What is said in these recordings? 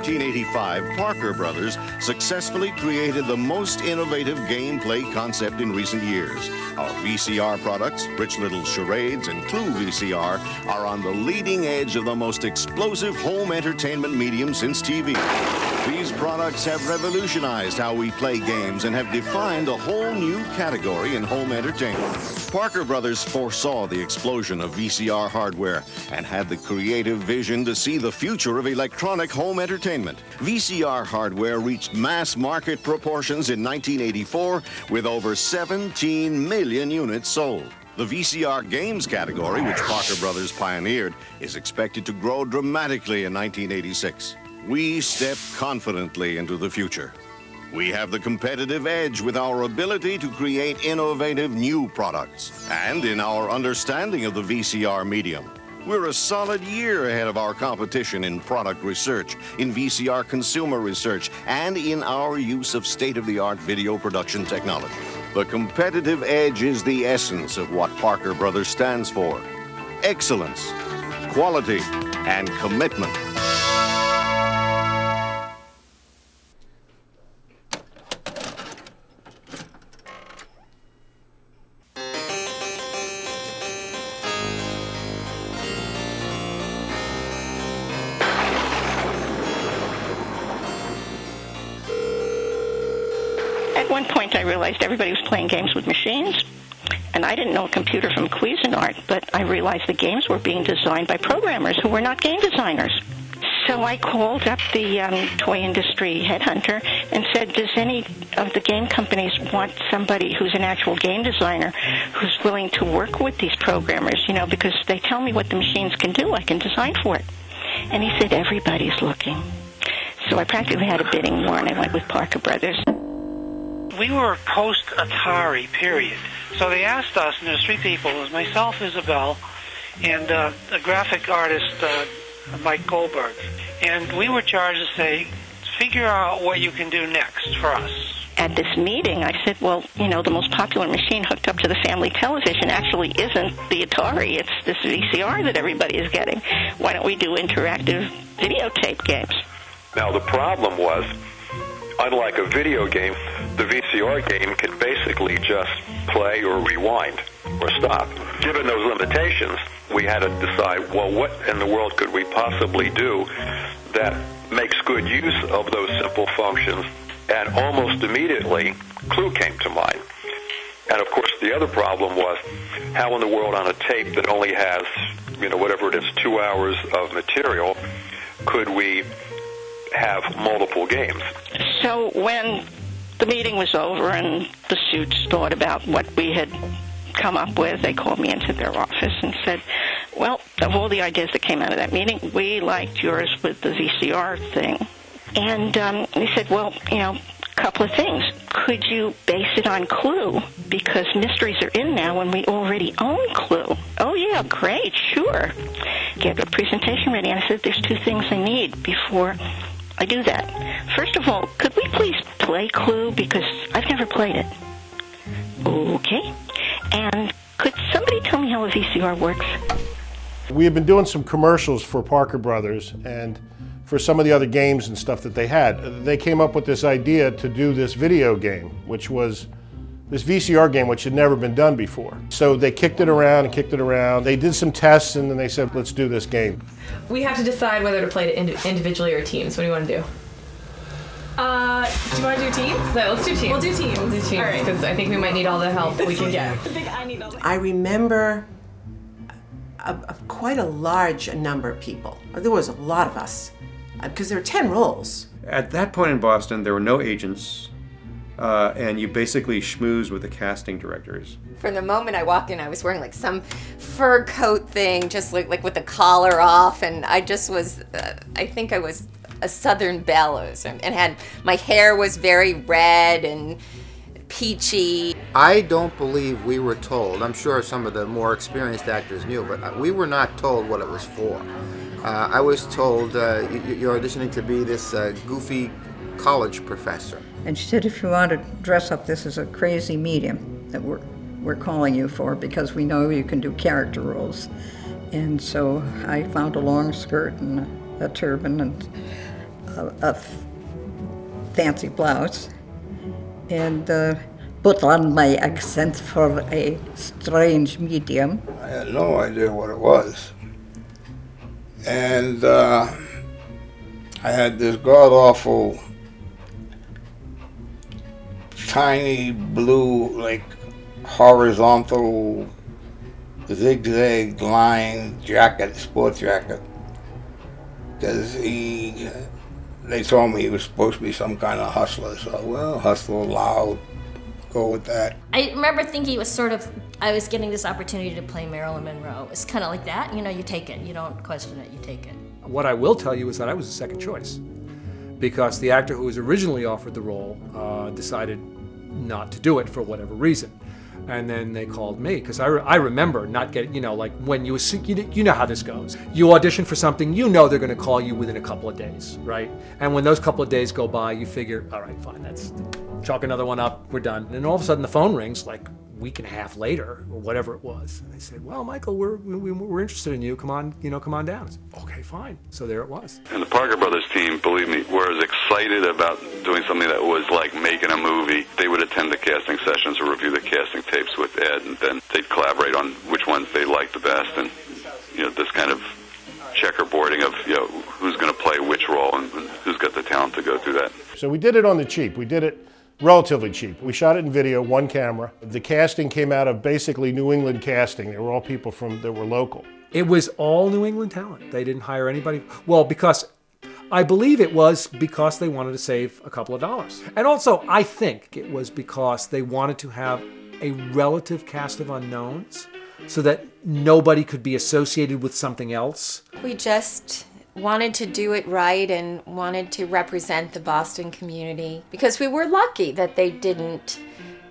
1985, Parker Brothers successfully created the most innovative gameplay concept in recent years. Our VCR products, Rich Little Charades and Clue VCR, are on the leading edge of the most explosive home entertainment medium since TV. These products have revolutionized how we play games and have defined a whole new category in home entertainment. Parker Brothers foresaw the explosion of VCR hardware and had the creative vision to see the future of electronic home entertainment. VCR hardware reached mass market proportions in 1984 with over 17 million units sold. The VCR games category, which Parker Brothers pioneered, is expected to grow dramatically in 1986. We step confidently into the future. We have the competitive edge with our ability to create innovative new products and in our understanding of the VCR medium. We're a solid year ahead of our competition in product research, in VCR consumer research, and in our use of state-of-the-art video production technology. The competitive edge is the essence of what Parker Brothers stands for: excellence, quality, and commitment. At one point, I realized everybody was playing games with machines, and I didn't know a computer from Cuisinart, but I realized the games were being designed by programmers who were not game designers. So I called up the toy industry headhunter and said, does any of the game companies want somebody who's an actual game designer who's willing to work with these programmers, because they tell me what the machines can do, I can design for it. And he said, everybody's looking. So I practically had a bidding war, and I went with Parker Brothers. We were post-Atari, period. So they asked us, and there's three people. It was myself, Isabel, and the graphic artist, Mike Goldberg. And we were charged to say, figure out what you can do next for us. At this meeting, I said, well, the most popular machine hooked up to the family television actually isn't the Atari. It's this VCR that everybody is getting. Why don't we do interactive videotape games? Now, the problem was, unlike a video game, the VCR game can basically just play or rewind or stop. Given those limitations, we had to decide, well, what in the world could we possibly do that makes good use of those simple functions? And almost immediately, Clue came to mind. And, of course, the other problem was, how in the world on a tape that only has, whatever it is, 2 hours of material, could we have multiple games? So when the meeting was over and the suits thought about what we had come up with, they called me into their office and said, well, of all the ideas that came out of that meeting, we liked yours with the VCR thing. And they said, well, a couple of things. Could you base it on Clue? Because mysteries are in now and we already own Clue. Oh, yeah, great, sure. Get a presentation ready. And I said, there's two things I need before I do that. First of all, could we please play Clue? Because I've never played it. Okay. And could somebody tell me how a VCR works? We have been doing some commercials for Parker Brothers and for some of the other games and stuff that they had. They came up with this idea to do this video game, which was this VCR game, which had never been done before. So they kicked it around and kicked it around. They did some tests and then they said, let's do this game. We have to decide whether to play it individually or teams. What do you want to do? Do you want to do teams? No, let's do teams. We'll do teams. We'll do teams, All right. because I think we might need all the help we can get. I remember quite a large number of people. There was a lot of us, because there were 10 roles. At that point in Boston, there were no agents, and you basically schmoozed with the casting directors. From the moment I walked in, I was wearing like some fur coat thing, just like with the collar off, and I just was, I think I was a Southern belle, and had, my hair was very red and peachy. I don't believe we were told, I'm sure some of the more experienced actors knew, but we were not told what it was for. I was told, you're auditioning to be this goofy college professor. And she said, if you want to dress up, this is a crazy medium that we're calling you for, because we know you can do character roles. And so I found a long skirt and a turban, and a fancy blouse and put on my accent for a strange medium. I had no idea what it was. And I had this god-awful, tiny blue, like horizontal, zigzag line jacket, sports jacket. Because they told me he was supposed to be some kind of hustler. So, well, hustler, loud, go with that. I remember thinking it was sort of, I was getting this opportunity to play Marilyn Monroe. It's kind of like that, you know, you take it. You don't question it, you take it. What I will tell you is that I was a second choice because the actor who was originally offered the role decided not to do it for whatever reason. And then they called me because I remember not getting, you know, like when you know how this goes. You audition for something, you know they're going to call you within a couple of days, right? And when those couple of days go by, you figure, all right, fine, that's chalk another one up, we're done. And all of a sudden the phone rings like a week and a half later or whatever it was. And they said, well, Michael, we're interested in you. Come on, come on down. I said, okay, fine. So there it was. And the Parker Brothers team, believe me, were as excited about doing something that was like making a movie. They would attend the casting sessions or review the casting tapes with Ed, and then they'd collaborate on which ones they liked the best, and this kind of checkerboarding of who's going to play which role and who's got the talent to go through that. So we did it on the cheap. We did it relatively cheap. We shot it in video, one camera. The casting came out of basically New England casting. They were all people that were local. It was all New England talent. They didn't hire anybody. Well, because I believe it was because they wanted to save a couple of dollars. And also, I think it was because they wanted to have a relative cast of unknowns so that nobody could be associated with something else. We just wanted to do it right and wanted to represent the Boston community because we were lucky that they didn't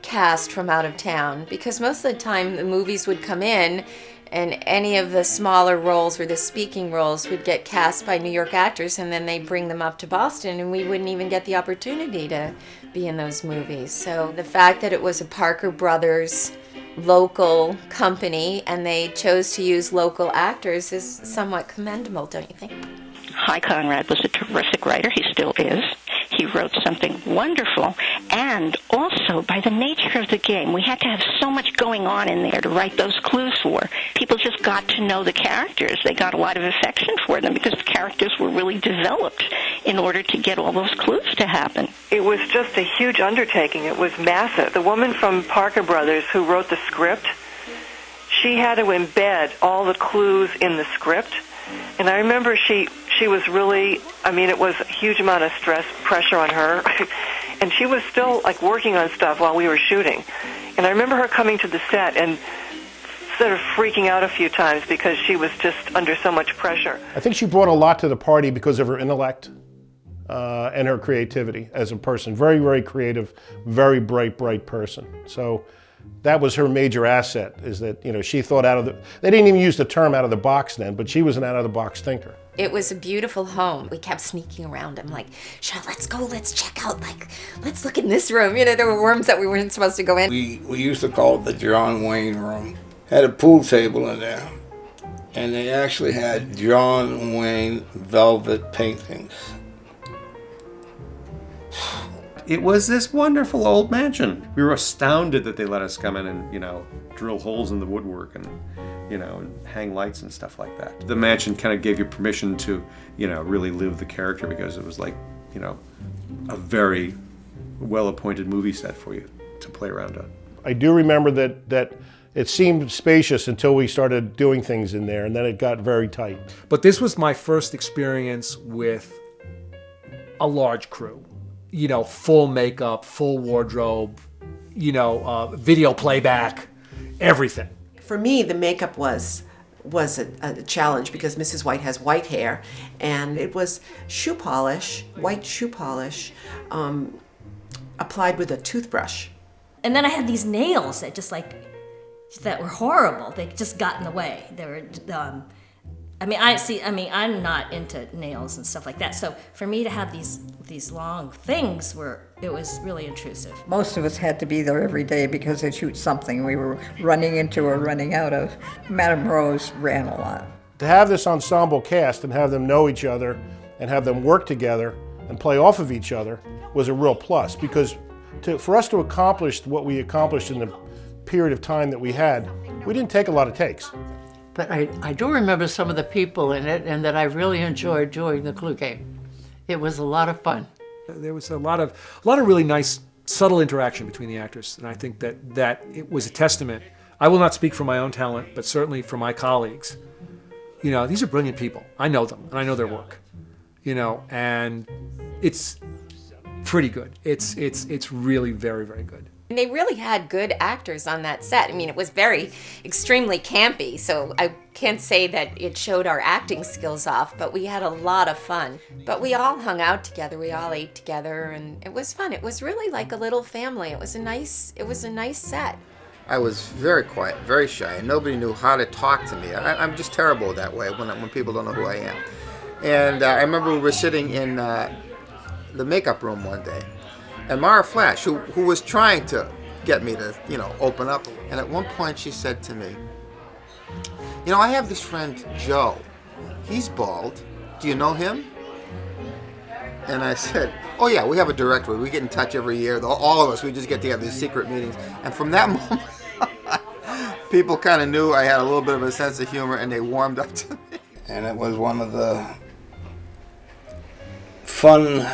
cast from out of town, because most of the time the movies would come in and any of the smaller roles or the speaking roles would get cast by New York actors, and then they'd bring them up to Boston and we wouldn't even get the opportunity to be in those movies. So the fact that it was a Parker Brothers local company and they chose to use local actors is somewhat commendable, don't you think? Hy Conrad was a terrific writer. He still is. He wrote something wonderful. And also, by the nature of the game, we had to have so much going on in there to write those clues for. People just got to know the characters. They got a lot of affection for them because the characters were really developed in order to get all those clues to happen. It was just a huge undertaking. It was massive. The woman from Parker Brothers who wrote the script, she had to embed all the clues in the script. And I remember she was really, it was a huge amount of stress, pressure on her. And she was still, working on stuff while we were shooting. And I remember her coming to the set and sort of freaking out a few times because she was just under so much pressure. I think she brought a lot to the party because of her intellect and her creativity as a person. Very, very creative, very bright person. So that was her major asset, is that, she thought they didn't even use the term out of the box then, but she was an out-of-the-box thinker. It was a beautiful home. We kept sneaking around. I'm like, Cheryl, let's go, let's check out, let's look in this room. There were rooms that we weren't supposed to go in. We used to call it the John Wayne room. Had a pool table in there, and they actually had John Wayne velvet paintings. It was this wonderful old mansion. We were astounded that they let us come in and, drill holes in the woodwork and, and hang lights and stuff like that. The mansion kind of gave you permission to, really live the character because it was like, a very well-appointed movie set for you to play around on. I do remember that it seemed spacious until we started doing things in there, and then it got very tight. But this was my first experience with a large crew. Full makeup, full wardrobe, video playback, everything. For me, the makeup was a challenge because Mrs. White has white hair, and it was shoe polish, white shoe polish, applied with a toothbrush. And then I had these nails that were horrible. They just got in the way. They were, I'm not into nails and stuff like that. So for me to have these long things it was really intrusive. Most of us had to be there every day because they'd shoot something we were running into or running out of. Madame Rose ran a lot. To have this ensemble cast and have them know each other and have them work together and play off of each other was a real plus, because for us to accomplish what we accomplished in the period of time that we had, we didn't take a lot of takes. But I do remember some of the people in it, and that I really enjoyed doing the Clue game. It was a lot of fun. There was a lot of really nice, subtle interaction between the actors, and I think that it was a testament. I will not speak for my own talent, but certainly for my colleagues. You know, these are brilliant people. I know them, and I know their work. You know, and it's pretty good. It's really very, very good. And they really had good actors on that set. I mean, it was extremely campy, so I can't say that it showed our acting skills off, but we had a lot of fun. But we all hung out together, we all ate together, and it was fun. It was really like a little family. It was a nice set. I was very quiet, very shy, and nobody knew how to talk to me. I'm just terrible that way when people don't know who I am. And I remember we were sitting in the makeup room one day, and Mara Flash, who was trying to get me to, open up. And at one point she said to me, I have this friend, Joe. He's bald. Do you know him? And I said, oh yeah, we have a directory. We get in touch every year. All of us, we just get together, these secret meetings. And from that moment, people kind of knew I had a little bit of a sense of humor, and they warmed up to me. And it was one of the fun,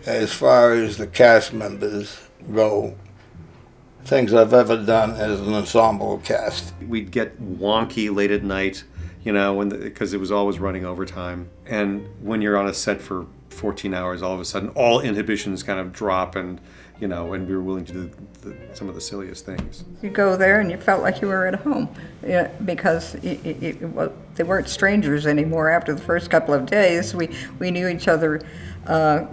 as far as the cast members go, things I've ever done as an ensemble cast. We'd get wonky late at night, because it was always running overtime. And when you're on a set for 14 hours, all of a sudden all inhibitions kind of drop, and we were willing to do some of the silliest things. You go there and you felt like you were at home, because they weren't strangers anymore. After the first couple of days, we knew each other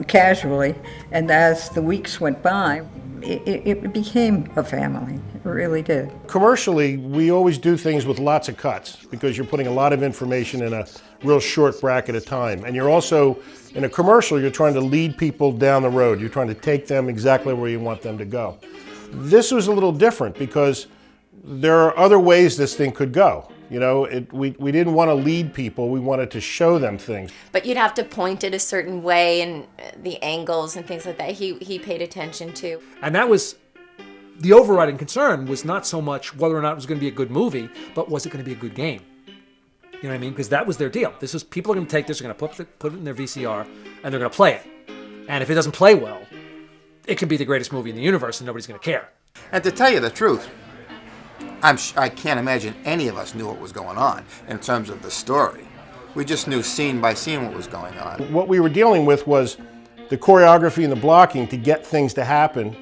casually, and as the weeks went by, it became a family. It really did. Commercially, we always do things with lots of cuts, because you're putting a lot of information in a real short bracket of time. And you're also, in a commercial, you're trying to lead people down the road. You're trying to take them exactly where you want them to go. This was a little different, because there are other ways this thing could go. We didn't want to lead people, we wanted to show them things. But you'd have to point it a certain way, and the angles and things like that he paid attention to. And that was, the overriding concern was not so much whether or not it was going to be a good movie, but was it going to be a good game? You know what I mean? Because that was their deal. This was, people are going to take this, they're going to put it in their VCR, and they're going to play it. And if it doesn't play well, it could be the greatest movie in the universe, and nobody's going to care. And to tell you the truth, I can't imagine any of us knew what was going on in terms of the story. We just knew scene by scene what was going on. What we were dealing with was the choreography and the blocking to get things to happen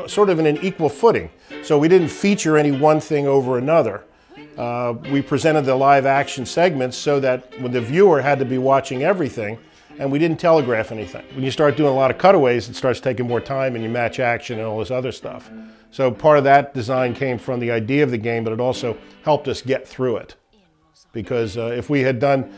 sort of in an equal footing. So we didn't feature any one thing over another. We presented the live action segments so that when the viewer had to be watching everything, and we didn't telegraph anything. When you start doing a lot of cutaways, it starts taking more time, and you match action and all this other stuff. So part of that design came from the idea of the game, but it also helped us get through it. Because if we had done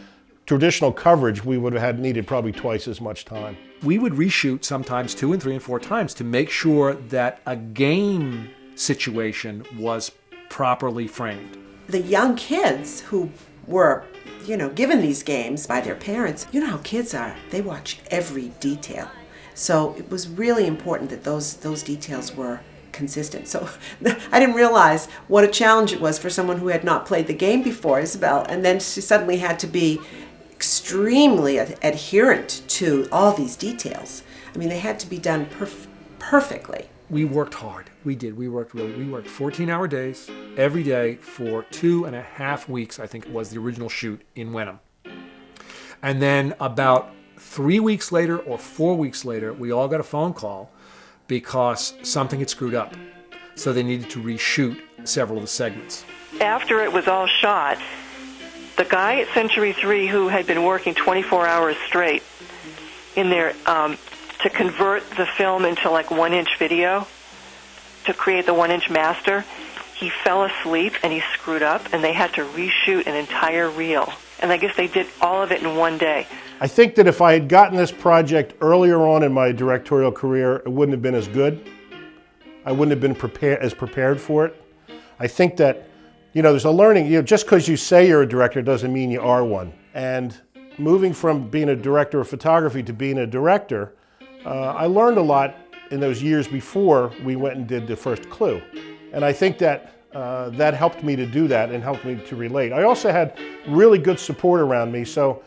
traditional coverage, we would have needed probably twice as much time. We would reshoot sometimes 2 and 3 and 4 times to make sure that a game situation was properly framed. The young kids who were, given these games by their parents, you know how kids are. They watch every detail. So it was really important that those details were consistent. So I didn't realize what a challenge it was for someone who had not played the game before, Isabel, and then she suddenly had to be extremely adherent to all these details. I mean, they had to be done perfectly. We worked hard. We did. We worked 14-hour days every day for 2.5 weeks, I think it was, the original shoot in Wenham. And then about 3 weeks later or 4 weeks later, we all got a phone call because something had screwed up. So they needed to reshoot several of the segments. After it was all shot, the guy at Century 3 who had been working 24 hours straight in there to convert the film into like 1-inch video, to create the 1-inch master, he fell asleep and he screwed up, and they had to reshoot an entire reel. And I guess they did all of it in one day. I think that if I had gotten this project earlier on in my directorial career, it wouldn't have been as good. I wouldn't have been prepared for it. I think that, there's a learning, just because you say you're a director doesn't mean you are one. And moving from being a director of photography to being a director, I learned a lot in those years before we went and did the first Clue. And I think that that helped me to do that and helped me to relate. I also had really good support around me, so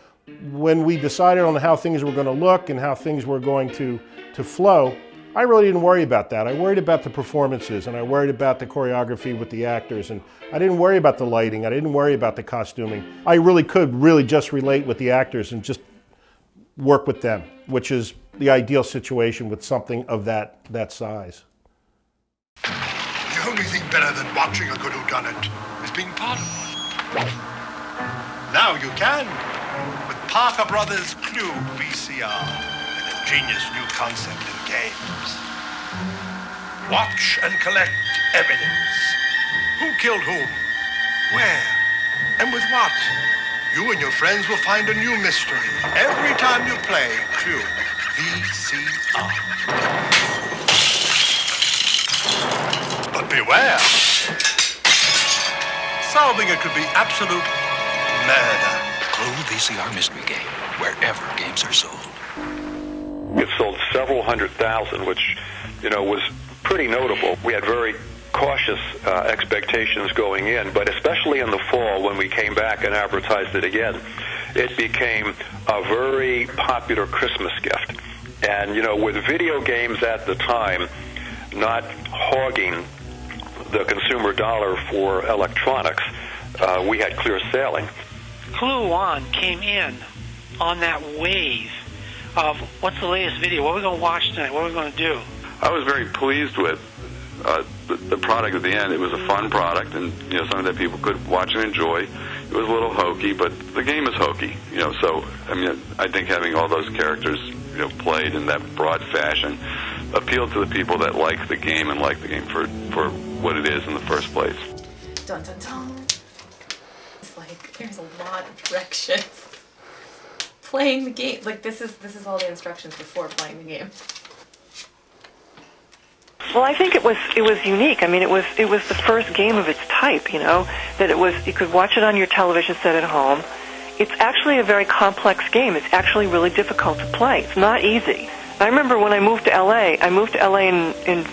when we decided on how things were going to look and how things were going to flow, I really didn't worry about that. I worried about the performances, and I worried about the choreography with the actors, and I didn't worry about the lighting. I didn't worry about the costuming. I really could just relate with the actors and just work with them, which is the ideal situation with something of that size. The only thing better than watching a good whodunit is being part of one. Now you can with Parker Brothers Clue VCR and a genius new concept in games. Watch and collect evidence. Who killed whom? Where? And with what? You and your friends will find a new mystery every time you play Clue VCR. But beware! Solving it could be absolute murder. Clue VCR mystery game, wherever games are sold. It sold several 100,000, which, was pretty notable. We had very cautious expectations going in, but especially in the fall when we came back and advertised it again, it became a very popular Christmas gift. And, with video games at the time not hogging the consumer dollar for electronics, we had clear sailing. Clue One came in on that wave of what's the latest video, what are we going to watch tonight, what are we going to do? I was very pleased with the product at the end. It was a fun product, and something that people could watch and enjoy. It was a little hokey, but the game is hokey. So I think having all those characters played in that broad fashion appealed to the people that like the game and like the game for what it is in the first place. Dun dun dun. It's like there's a lot of direction. Playing the game, like this is all the instructions before playing the game. Well, I think it was unique. I mean, it was the first game of its type. That you could watch it on your television set at home. It's actually a very complex game. It's actually really difficult to play. It's not easy. I remember when I moved to LA. I moved to LA in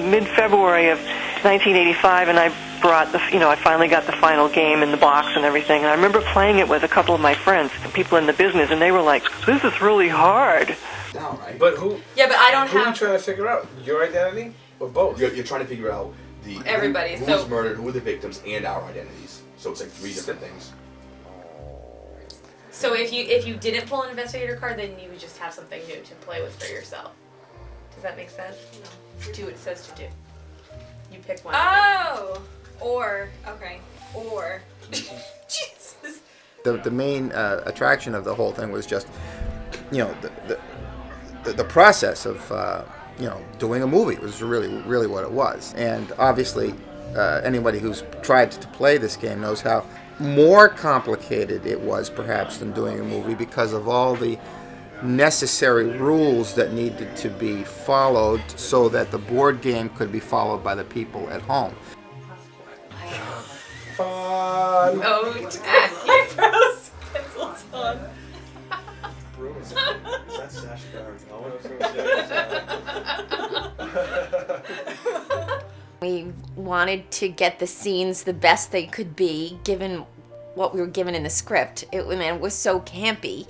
mid-February of 1985, and I brought I finally got the final game in the box and everything. And I remember playing it with a couple of my friends, people in the business, and they were like, "This is really hard." Down, right? But who? Yeah, but I don't who have. Who are you trying to figure out? Your identity or both? You're trying to figure out Everybody. who was murdered, who were the victims, and our identities. So it's like 3 different things. So if you didn't pull an investigator card, then you would just have something new to play with for yourself. Does that make sense? No. Do what it says to do. You pick one. Oh! Or Jesus. The main attraction of the whole thing was just, the process of doing a movie was really what it was. And obviously, anybody who's tried to play this game knows how more complicated it was perhaps than doing a movie because of all the necessary rules that needed to be followed so that the board game could be followed by the people at home. Fun. Oh, eyebrows, pencils on. Is that Sacha Baron Cohen? We wanted to get the scenes the best they could be, given what we were given in the script. It was so campy.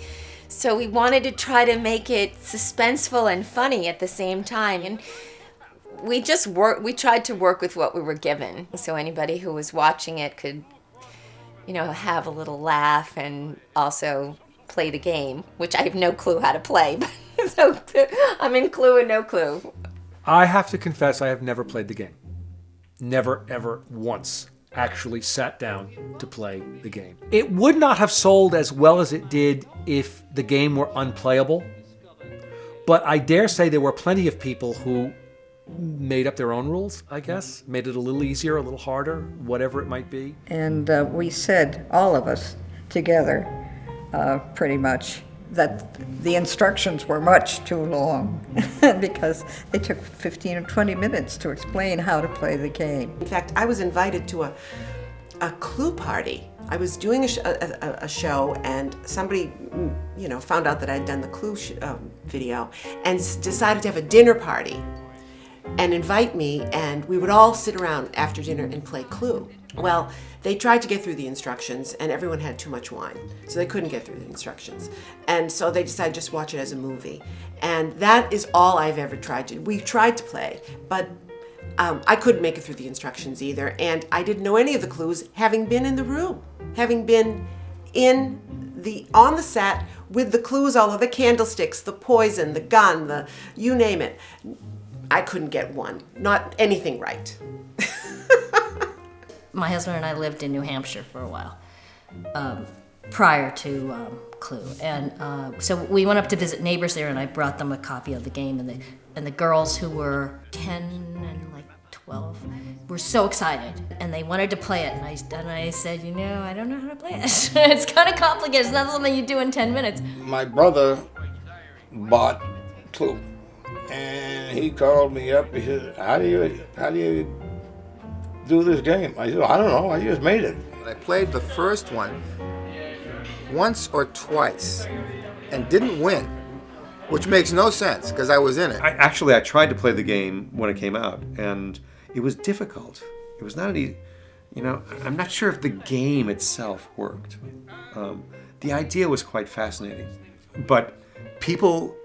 So we wanted to try to make it suspenseful and funny at the same time. And we tried to work with what we were given. So anybody who was watching it could, have a little laugh and also play the game, which I have no clue how to play. So I'm in Clue and no clue. I have to confess I have never played the game. Never, ever, once actually sat down to play the game. It would not have sold as well as it did if the game were unplayable, but I dare say there were plenty of people who made up their own rules, I guess, made it a little easier, a little harder, whatever it might be. And we said, all of us together, pretty much, that the instructions were much too long because they took 15 or 20 minutes to explain how to play the game. In fact, I was invited to a Clue party I was doing a show, and somebody, found out that I'd done the Clue video, and decided to have a dinner party and invite me, and we would all sit around after dinner and play Clue. Well, they tried to get through the instructions, and everyone had too much wine, so they couldn't get through the instructions. And so they decided to just watch it as a movie. And that is all I've ever tried to do. We tried to play, but I couldn't make it through the instructions either, and I didn't know any of the clues, having been in the room, having been on the set with the clues, all of the candlesticks, the poison, the gun, you name it. I couldn't get one, not anything right. My husband and I lived in New Hampshire for a while, prior to Clue, and so we went up to visit neighbors there, and I brought them a copy of the game, and the girls who were 10 and like 12 were so excited, and they wanted to play it, and I said, I don't know how to play it. It's kind of complicated. It's not something you do in 10 minutes. My brother bought Clue, and he called me up. He said, "How do you do this game?" I said, "I don't know. I just made it." I played the first one once or twice and didn't win, which makes no sense because I was in it. I tried to play the game when it came out, and it was difficult. It was not an easy, I'm not sure if the game itself worked. The idea was quite fascinating, but people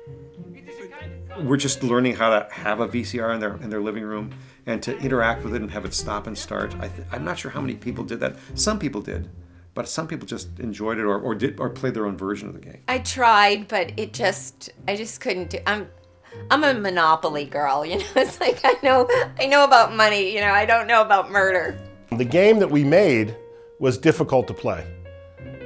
were just learning how to have a VCR in their living room and to interact with it and have it stop and start. I'm not sure how many people did that. Some people did, but some people just enjoyed it or played their own version of the game. I tried, but I just couldn't do. I'm a Monopoly girl, It's like I know about money, I don't know about murder. The game that we made was difficult to play.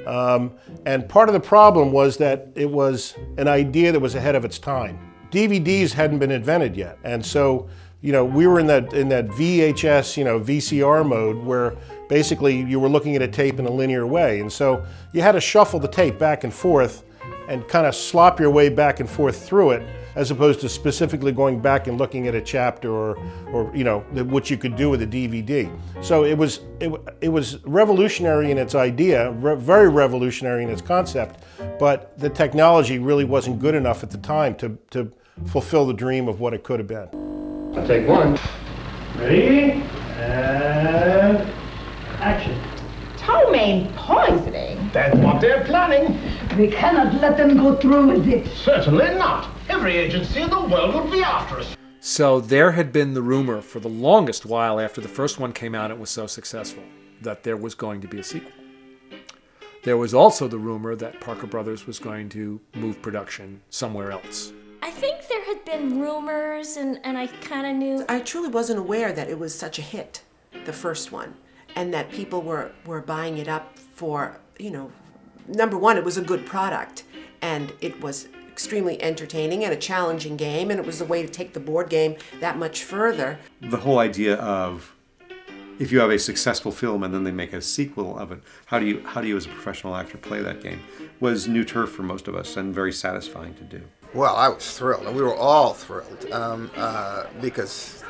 And part of the problem was that it was an idea that was ahead of its time. DVDs hadn't been invented yet, and so we were in that VHS, VCR mode where basically you were looking at a tape in a linear way, and so you had to shuffle the tape back and forth and kind of slop your way back and forth through it, as opposed to specifically going back and looking at a chapter or what you could do with a DVD. So it was revolutionary in its idea, very revolutionary in its concept, but the technology really wasn't good enough at the time to fulfill the dream of what it could have been. I'll take one. Ready? And action. Ptomaine poisoning? That's what they're planning. We cannot let them go through with it. Certainly not. Every agency in the world would be after us. So there had been the rumor for the longest while after the first one came out, it was so successful, that there was going to be a sequel. There was also the rumor that Parker Brothers was going to move production somewhere else. I think there had been rumors, and I kind of knew. I truly wasn't aware that it was such a hit, the first one, and that people were buying it up for, number one, it was a good product, and it was extremely entertaining and a challenging game, and it was the way to take the board game that much further. The whole idea of if you have a successful film and then they make a sequel of it, how do you as a professional actor play that game, was new turf for most of us and very satisfying to do. Well, I was thrilled, and we were all thrilled because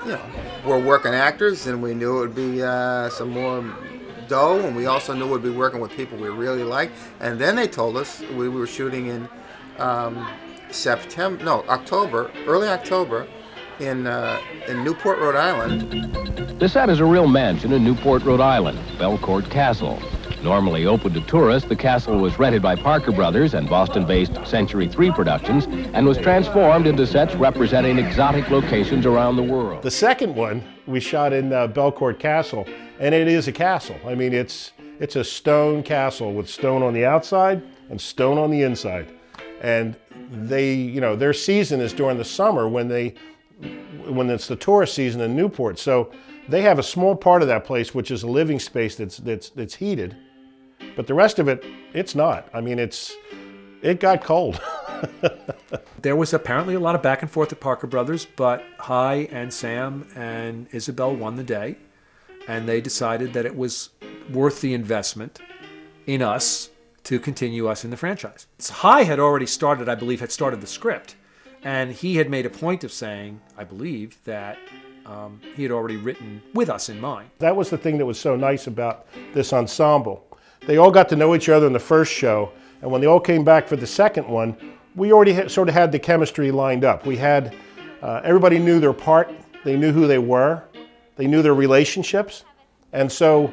we're working actors, and we knew it would be some more dough, and we also knew we'd be working with people we really liked. And then they told us we were shooting in October, early October, in Newport, Rhode Island. The set is a real mansion in Newport, Rhode Island, Belcourt Castle. Normally open to tourists, the castle was rented by Parker Brothers and Boston-based Century 3 Productions and was transformed into sets representing exotic locations around the world. The second one we shot in Belcourt Castle, and it is a castle. I mean, it's a stone castle with stone on the outside and stone on the inside. And they, their season is during the summer when it's the tourist season in Newport. So they have a small part of that place, which is a living space that's heated. But the rest of it, it's not. I mean, it got cold. There was apparently a lot of back and forth at Parker Brothers, but Hi and Sam and Isabel won the day, and they decided that it was worth the investment in us to continue us in the franchise. Hi had already started, I believe, had started the script, and he had made a point of saying, I believe, that he had already written with us in mind. That was the thing that was so nice about this ensemble, they all got to know each other in the first show, and when they all came back for the second one, we already sort of had the chemistry lined up. We had, everybody knew their part, they knew who they were, they knew their relationships, and so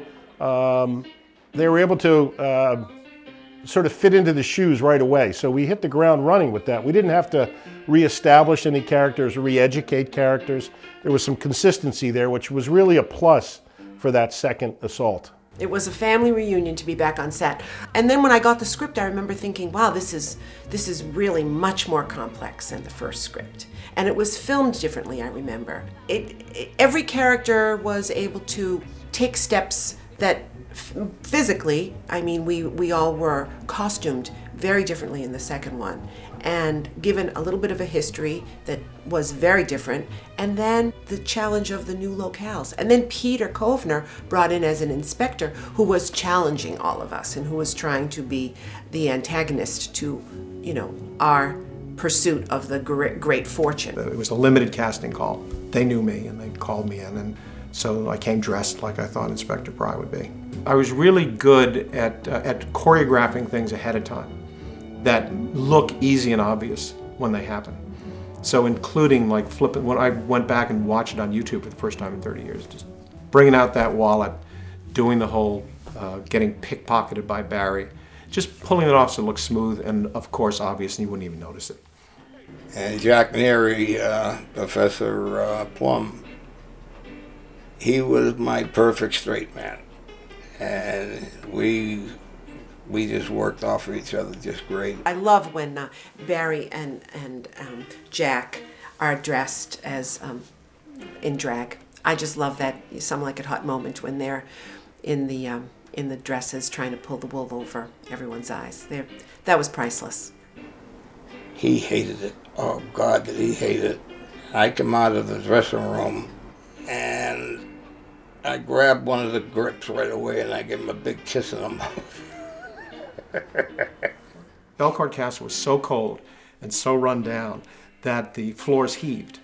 they were able to sort of fit into the shoes right away. So we hit the ground running with that. We didn't have to reestablish any characters, re-educate characters. There was some consistency there, which was really a plus for that second assault. It was a family reunion to be back on set. And then when I got the script, I remember thinking, wow, this is really much more complex than the first script. And it was filmed differently, I remember. Every character was able to take steps that physically, I mean, we all were costumed very differently in the second one, and given a little bit of a history that was very different, and then the challenge of the new locales. And then Peter Kovner brought in as an inspector who was challenging all of us and who was trying to be the antagonist to, you know, our pursuit of the great fortune. It was a limited casting call. They knew me and they called me in, and so I came dressed like I thought Inspector Pry would be. I was really good at choreographing things ahead of time that look easy and obvious when they happen. So including like flipping, when I went back and watched it on YouTube for the first time in 30 years, just bringing out that wallet, doing the whole getting pickpocketed by Barry, just pulling it off so it looks smooth and of course obvious and you wouldn't even notice it. And Jack Neary, Professor Plum, he was my perfect straight man. And we just worked off of each other just great. I love when Barry and Jack are dressed as in drag. I just love that Some Like It Hot moment when they're in the dresses trying to pull the wool over everyone's eyes. That was priceless. He hated it. Oh God, did he hate it. I come out of the dressing room and I grabbed one of the grips right away and I gave him a big kiss in the mouth. Belcourt Castle was so cold and so run down that the floors heaved,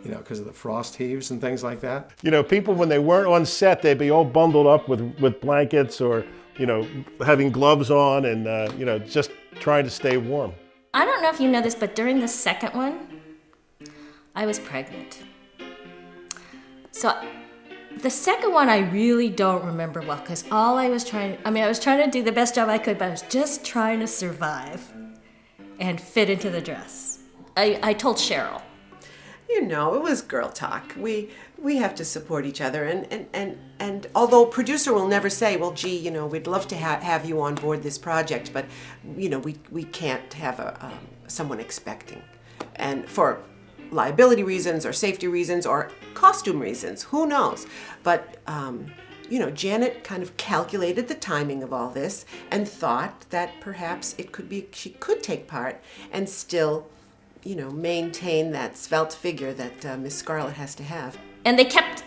you know, because of the frost heaves and things like that. You know, people when they weren't on set, they'd be all bundled up with blankets or, you know, having gloves on and, you know, just trying to stay warm. I don't know if you know this, but during the second one, I was pregnant. So the second one I really don't remember well because all I was trying to do the best job I could, but I was just trying to survive and fit into the dress. I told Cheryl. You know, it was girl talk. We have to support each other, and although producer will never say, well, gee, you know, we'd love to have you on board this project, but you know, we can't have someone expecting, and for liability reasons or safety reasons or costume reasons, who knows? But you know, Janet kind of calculated the timing of all this and thought that perhaps she could take part and still, you know, maintain that svelte figure that Miss Scarlet has to have. And they kept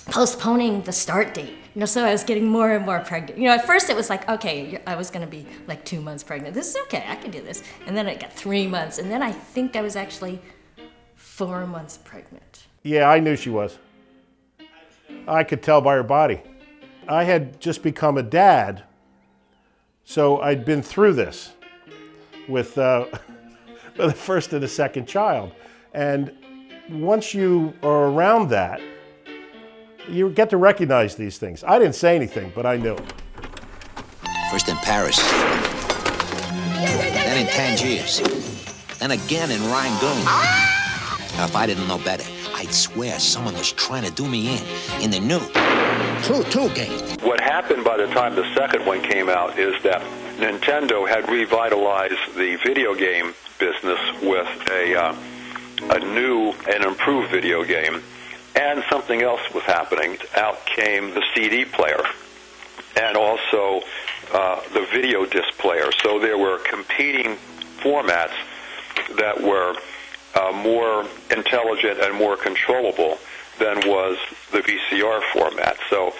postponing the start date. You know, so I was getting more and more pregnant. You know, at first it was like, okay, I was gonna be like 2 months pregnant. This is okay, I can do this. And then it got 3 months, and then I think I was actually 4 months pregnant. Yeah, I knew she was. I could tell by her body. I had just become a dad, so I'd been through this with the first and the second child. And once you are around that, you get to recognize these things. I didn't say anything, but I knew. First in Paris, then in Tangiers, then again in Rangoon. Now, if I didn't know better, I'd swear someone was trying to do me in the new Clue game. What happened by the time the second one came out is that Nintendo had revitalized the video game business with a new and improved video game. And something else was happening. Out came the CD player and also the video disc player. So there were competing formats that were more intelligent and more controllable than was the VCR format. So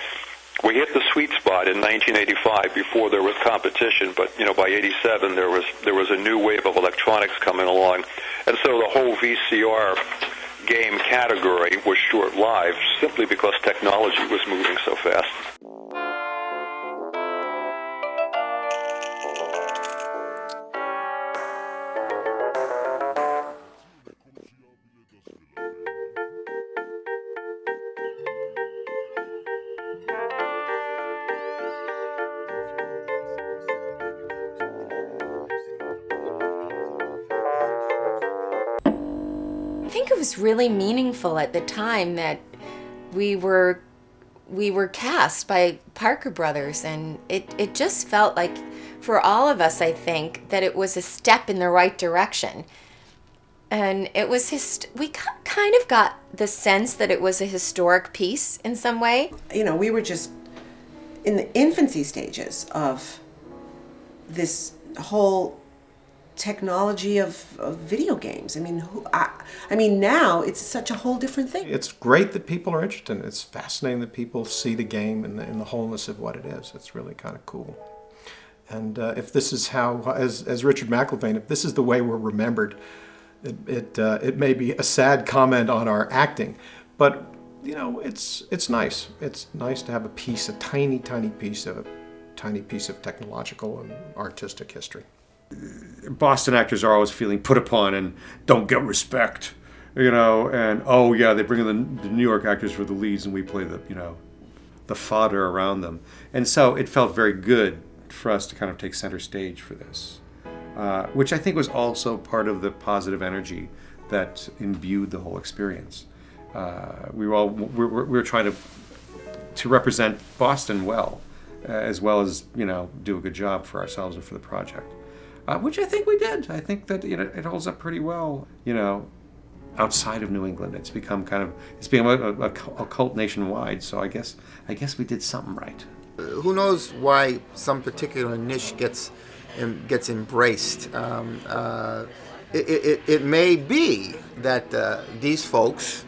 we hit the sweet spot in 1985 before there was competition, but you know, by 87 there was a new wave of electronics coming along. And so the whole VCR game category was short-lived simply because technology was moving so fast. think it was really meaningful at the time that we were cast by Parker Brothers, and it just felt like, for all of us, I think, that it was a step in the right direction. And it was we kind of got the sense that it was a historic piece in some way. You know, we were just in the infancy stages of this whole technology of video games. I mean, now it's such a whole different thing. It's great that people are interested in it. It's fascinating that people see the game in the wholeness of what it is. It's really kind of cool. And if this is how, as Richard McIlvaine, if this is the way we're remembered, it may be a sad comment on our acting, but you know, it's nice. It's nice to have a tiny piece of technological and artistic history. Boston actors are always feeling put upon and don't get respect, you know, and oh yeah, they bring in the New York actors for the leads and we play the fodder around them. And so it felt very good for us to kind of take center stage for this, which I think was also part of the positive energy that imbued the whole experience. We were trying to represent Boston well as, you know, do a good job for ourselves and for the project. Which I think we did. I think that, you know, it holds up pretty well. You know, outside of New England, it's become a cult nationwide. So I guess we did something right. Who knows why some particular niche gets embraced? It may be that these folks,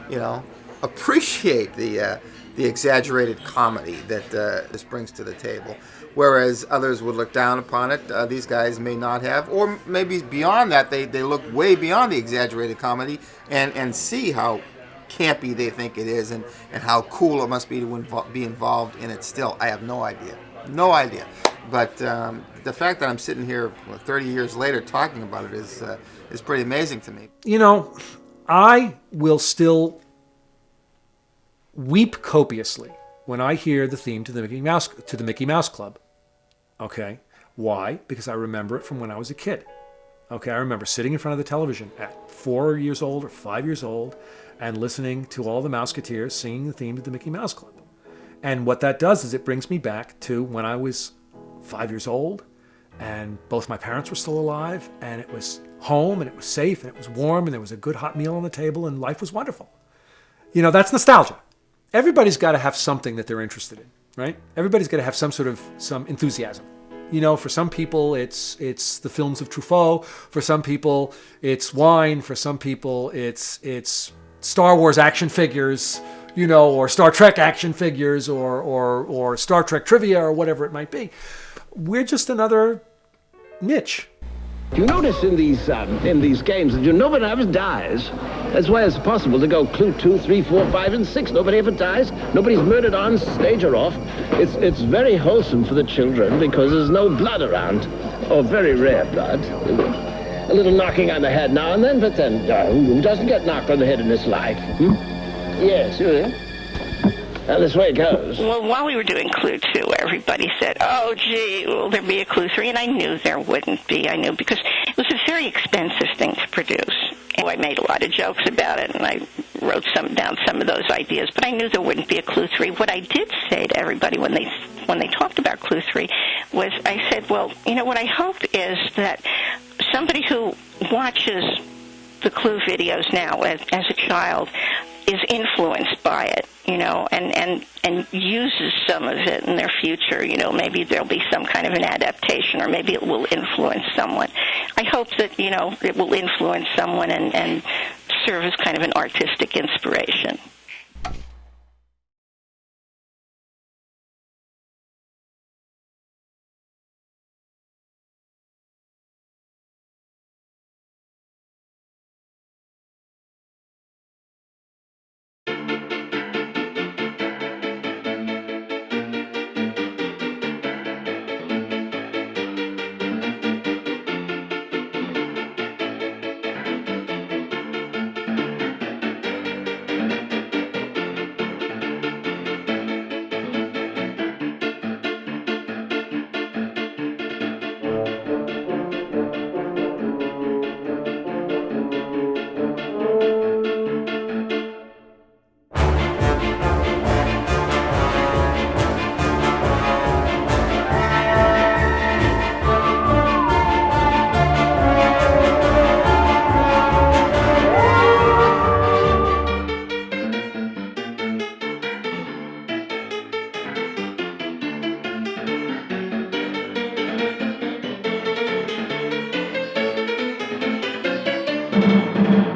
you know, appreciate the exaggerated comedy that this brings to the table. Whereas others would look down upon it. These guys may not have, or maybe beyond that, they look way beyond the exaggerated comedy and see how campy they think it is and how cool it must be to be involved in it still. I have no idea. But the fact that I'm sitting here 30 years later talking about it is pretty amazing to me. You know, I will still weep copiously when I hear the theme to the Mickey Mouse Club. Okay, why? Because I remember it from when I was a kid. Okay, I remember sitting in front of the television at 4 years old or 5 years old and listening to all the Mouseketeers singing the theme to the Mickey Mouse Club. And what that does is it brings me back to when I was 5 years old and both my parents were still alive and it was home and it was safe and it was warm and there was a good hot meal on the table and life was wonderful. You know, that's nostalgia. Everybody's got to have something that they're interested in, right? Everybody's got to have some enthusiasm. You know, for some people, it's the films of Truffaut. For some people, it's wine. For some people, it's Star Wars action figures, you know, or Star Trek action figures, or Star Trek trivia, or whatever it might be. We're just another niche. You notice in these games that nobody ever dies. That's why it's possible to go clue 2, 3, 4, 5, and 6. Nobody ever dies. Nobody's murdered on stage or off. It's very wholesome for the children because there's no blood around, or very rare blood. A little knocking on the head now and then, but then who doesn't get knocked on the head in this life? Yes, Well, this way it goes. Well, while we were doing Clue 2, everybody said, oh, gee, will there be a Clue 3? And I knew there wouldn't be. I knew because it was a very expensive thing to produce. And I made a lot of jokes about it, and I wrote down some of those ideas. But I knew there wouldn't be a Clue 3. What I did say to everybody when they talked about Clue 3 was I said, well, you know, what I hope is that somebody who watches the Clue videos now as a child is influenced by it, you know, and uses some of it in their future. You know, maybe there'll be some kind of an adaptation, or maybe it will influence someone. I hope that, you know, it will influence someone and serve as kind of an artistic inspiration. Thank you.